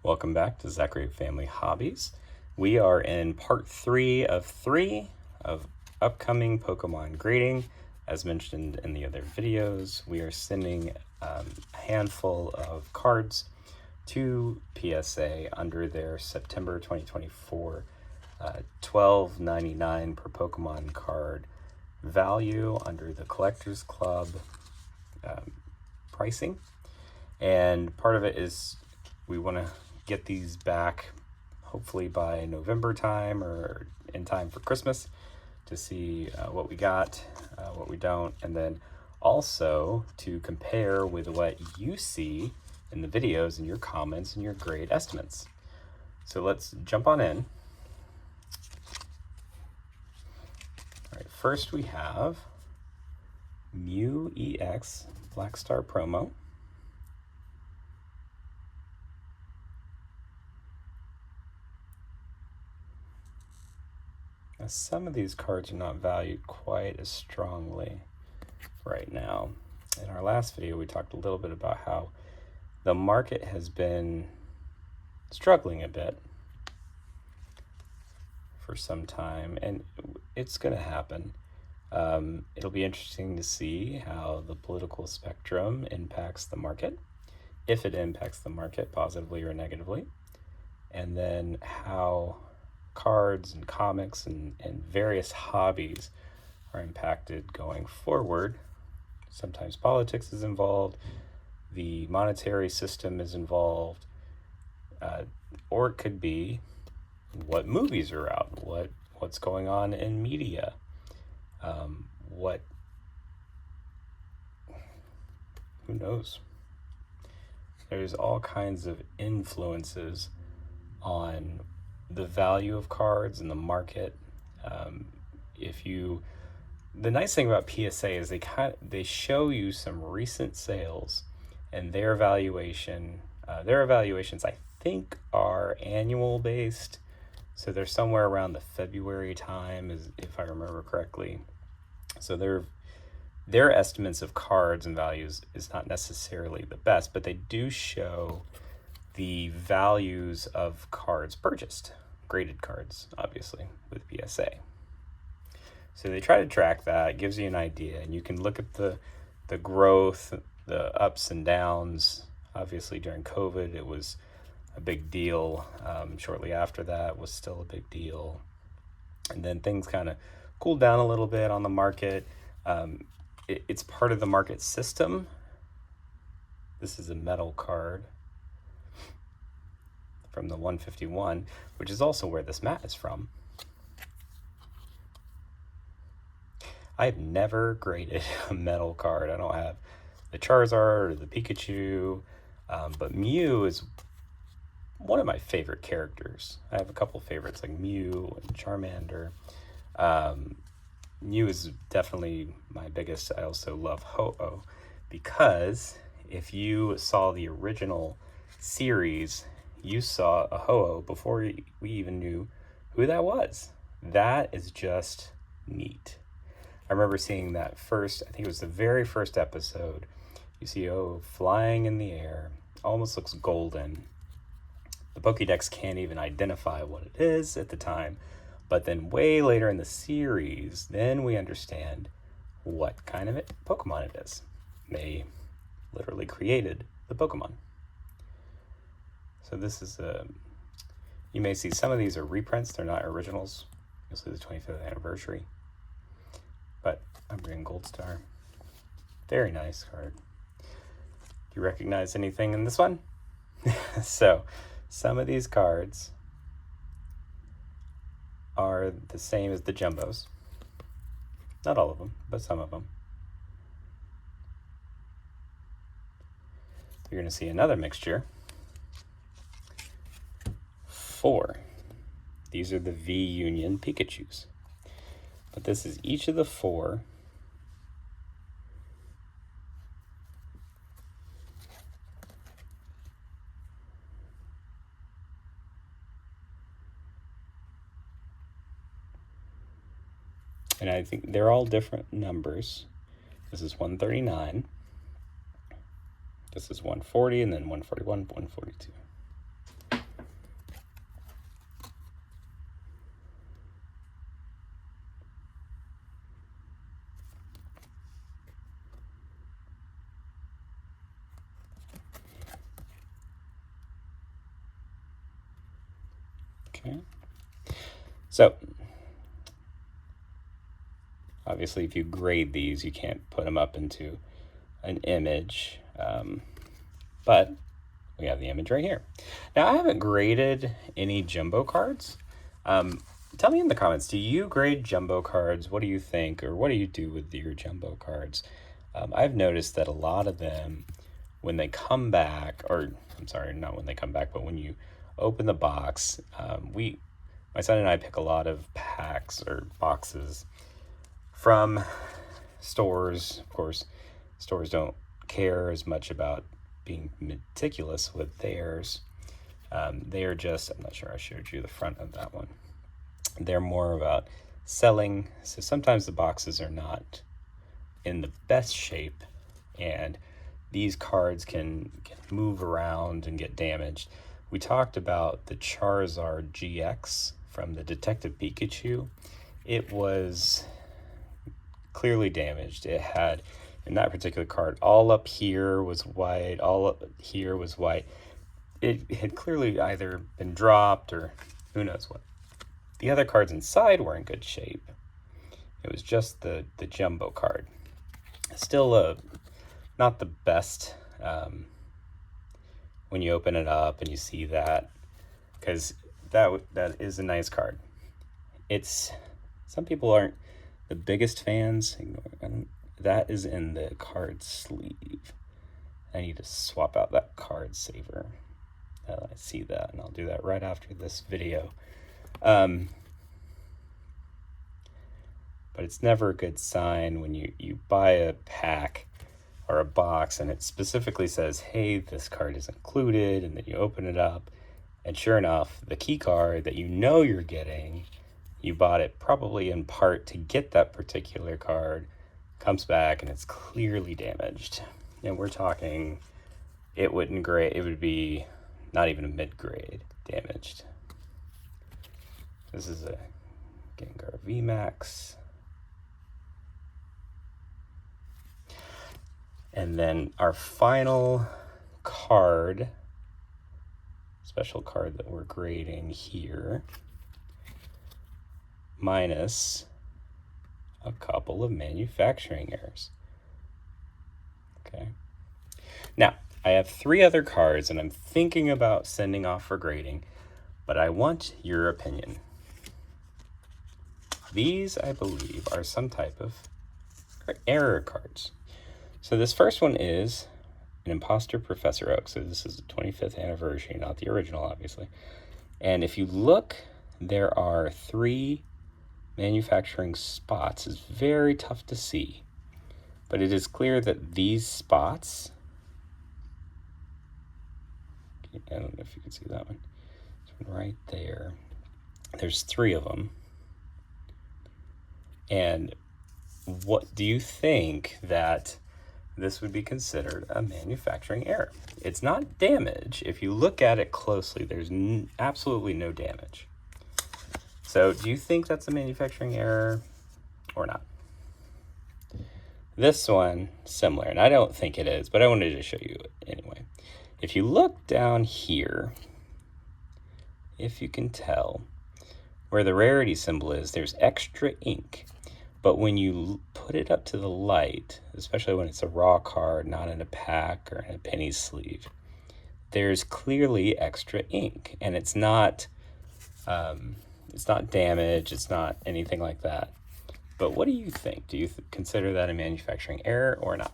Welcome back to Zachary Family Hobbies. We are in part 3 of upcoming Pokemon grading. As mentioned in the other videos, we are sending a handful of cards to PSA under their September 2024 $12.99 per Pokemon card value under the Collectors Club pricing. And part of it is we want to get these back hopefully by November time or in time for Christmas to see what we got, what we don't, and then also to compare with what you see in the videos and your comments and your grade estimates. So let's jump on in. All right, first we have Mew EX Black Star promo. Now, some of these cards are not valued quite as strongly right now. In our last video, we talked a little bit about how the market has been struggling a bit for some time, and it's going to happen. It'll be interesting to see how the political spectrum impacts the market, if it impacts the market positively or negatively, and then how cards and comics and various hobbies are impacted going forward. Sometimes politics is involved, the monetary system is involved, or it could be what movies are out, what's going on in media, who knows? There's all kinds of influences on the value of cards in the market. The nice thing about PSA is they show you some recent sales and their evaluations I think are annual based, so they're somewhere around the February time, if I remember correctly. So their estimates of cards and values is not necessarily the best, but they do show the values of cards purchased, graded cards, obviously, with PSA. So they try to track that. It gives you an idea, and you can look at the growth, the ups and downs. Obviously, during COVID, it was a big deal. Shortly after that was still a big deal. And then things kind of cooled down a little bit on the market. It's part of the market system. This is a metal card from the 151, which is also where this mat is from. I've never graded a metal card. I don't have the Charizard or the Pikachu, but Mew is one of my favorite characters. I have a couple favorites like Mew and Charmander. Mew is definitely my biggest. I also love Ho-Oh because if you saw the original series, you saw a Ho-Oh before we even knew who that was. That is just neat. I remember seeing that first, I think it was the very first episode. You see Ho-Oh flying in the air, almost looks golden. The Pokédex can't even identify what it is at the time, but then way later in the series, then we understand what kind of Pokemon it is. They literally created the Pokemon. So this is you may see some of these are reprints, they're not originals. You'll see the 25th anniversary. But I'm bringing Gold Star. Very nice card. Do you recognize anything in this one? So some of these cards are the same as the Jumbos. Not all of them, but some of them. You're going to see another mixture. 4. These are the V-Union Pikachus. But this is each of the 4. And I think they're all different numbers. This is 139. This is 140, and then 141, 142. Okay. So, obviously, if you grade these, you can't put them up into an image, but we have the image right here. Now, I haven't graded any jumbo cards. Tell me in the comments, do you grade jumbo cards? What do you think, or what do you do with your jumbo cards? I've noticed that a lot of them, when they come back, or I'm sorry, not when they come back, but when you open the box, my son and I pick a lot of packs or boxes from stores. Of course, stores don't care as much about being meticulous with theirs. They are just, I'm not sure I showed you the front of that one. They're more about selling. So sometimes the boxes are not in the best shape, and these cards can move around and get damaged. We talked about the Charizard GX from the Detective Pikachu. It was clearly damaged. It had, in that particular card, all up here was white, all up here was white. It had clearly either been dropped or who knows what. The other cards inside were in good shape. It was just the jumbo card. Still not the best when you open it up and you see that, because that is a nice card. Some people aren't the biggest fans. That is in the card sleeve. I need to swap out that card saver. I see that, and I'll do that right after this video. But it's never a good sign when you buy a pack or a box and it specifically says, hey, this card is included, and then you open it up, and sure enough, the key card that you know you're getting, you bought it probably in part to get that particular card, comes back and it's clearly damaged. And we're talking, it would be not even a mid-grade damaged. This is a Gengar VMAX. And then our final card, special card that we're grading here, minus a couple of manufacturing errors. Okay. Now, I have 3 other cards and I'm thinking about sending off for grading, but I want your opinion. These, I believe, are some type of error cards. So this first one is an Imposter Professor Oak. So this is the 25th anniversary, not the original, obviously. And if you look, there are 3 manufacturing spots. It's very tough to see, but it is clear that these spots, I don't know if you can see that one, right there. There's 3 of them. And what do you think that this would be considered a manufacturing error? It's not damage. If you look at it closely, there's absolutely no damage. So do you think that's a manufacturing error or not? This one, similar, and I don't think it is, but I wanted to show you anyway. If you look down here, if you can tell, where the rarity symbol is, there's extra ink. But when you put it up to the light, especially when it's a raw card, not in a pack or in a penny sleeve, there's clearly extra ink, and it's not damage, it's not anything like that. But what do you think? Do you consider that a manufacturing error or not?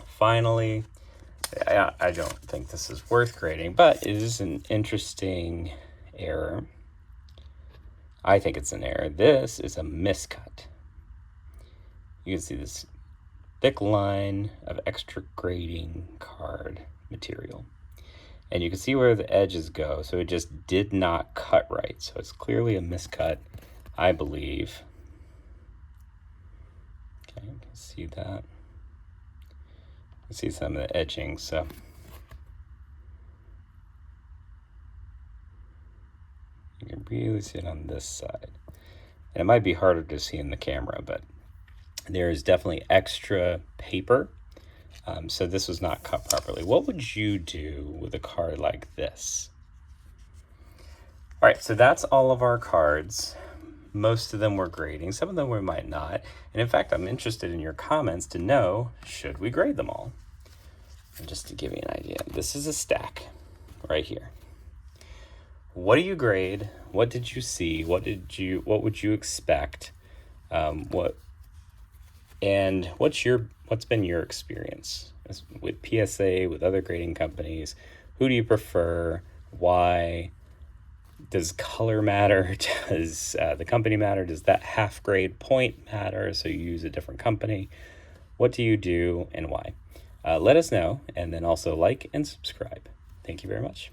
Finally, I don't think this is worth grading, but it is an interesting error. I think it's an error. This is a miscut. You can see this thick line of extra grading card material. And you can see where the edges go, so it just did not cut right. So it's clearly a miscut, I believe. Okay, you can see that. You can see some of the edging, so. You can really see it on this side. And it might be harder to see in the camera, but there is definitely extra paper. So this was not cut properly. What would you do with a card like this? All right, so that's all of our cards. Most of them we're grading, some of them we might not. And in fact, I'm interested in your comments to know, should we grade them all? And just to give you an idea, this is a stack right here. What do you grade? What did you see? What would you expect? What's been your experience with PSA, with other grading companies? Who do you prefer? Why? Does color matter? Does the company matter? Does that half grade point matter? So you use a different company. What do you do and why? Let us know, and then also like and subscribe. Thank you very much.